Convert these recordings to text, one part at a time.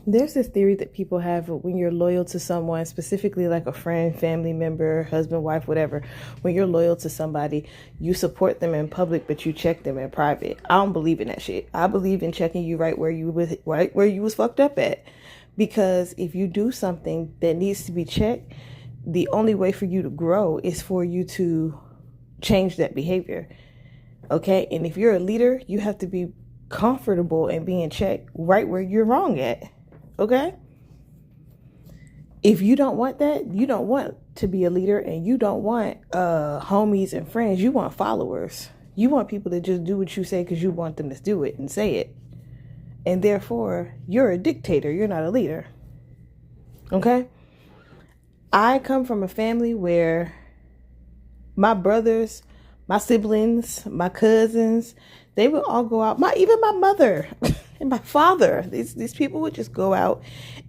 There's this theory that people have when you're loyal to someone, specifically like a friend, family member, husband, wife, whatever. When you're loyal to somebody, you support them in public, but you check them in private. I don't believe in that shit. I believe in checking you right where you was fucked up at. Because if you do something that needs to be checked, the only way for you to grow is for you to change that behavior. Okay? And if you're a leader, you have to be comfortable in being checked right where you're wrong at. Okay? If you don't want that, you don't want to be a leader, and you don't want homies and friends. You want followers. You want people to just do what you say because you want them to do it and say it. And therefore, you're a dictator. You're not a leader. Okay? I come from a family where my brothers, my siblings, my cousins, they would all go out. Even my mother and my father, these people would just go out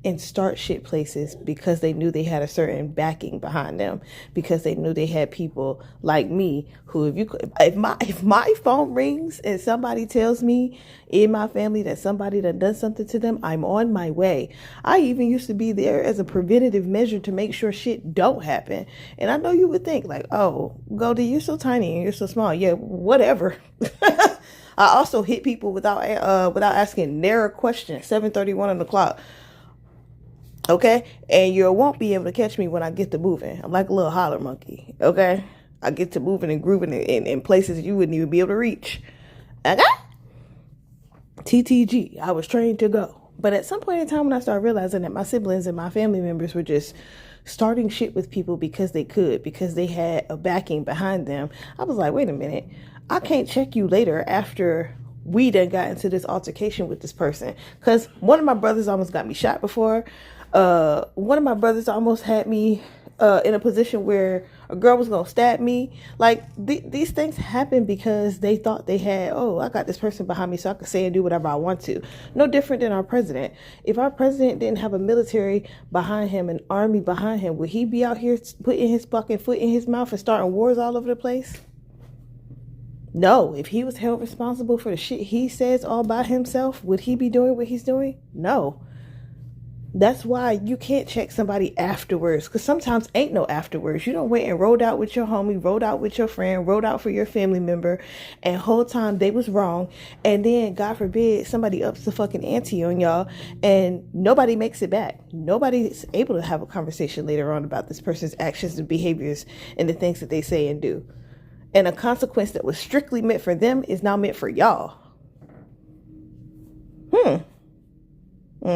and start shit places because they knew they had a certain backing behind them, because they knew they had people like me who, if my phone rings and somebody tells me in my family that somebody that does something to them, I'm on my way. I even used to be there as a preventative measure to make sure shit don't happen. And I know you would think like, oh, Goldie, you're so tiny and you're so small. Yeah, whatever. I also hit people without asking narrow questions. 7:31 on the clock. Okay? And you won't be able to catch me when I get to moving. I'm like a little holler monkey. Okay? I get to moving and grooving in places you wouldn't even be able to reach. Okay? TTG. I was trained to go. But at some point in time when I started realizing that my siblings and my family members were just starting shit with people because they could, because they had a backing behind them, I was like, wait a minute. I can't check you later after we done got into this altercation with this person. Because one of my brothers almost got me shot before. One of my brothers almost had me in a position where a girl was going to stab me. Like, these things happen because they thought they had, oh, I got this person behind me so I can say and do whatever I want to. No different than our president. If our president didn't have a military behind him, an army behind him, would he be out here putting his fucking foot in his mouth and starting wars all over the place? No. If he was held responsible for the shit he says all by himself, would he be doing what he's doing? No. That's why you can't check somebody afterwards, because sometimes ain't no afterwards. You don't wait and rolled out with your homie, rolled out with your friend, rolled out for your family member, and whole time they was wrong. And then, God forbid, somebody ups the fucking ante on y'all and nobody makes it back. Nobody's able to have a conversation later on about this person's actions and behaviors and the things that they say and do. And a consequence that was strictly meant for them is now meant for y'all.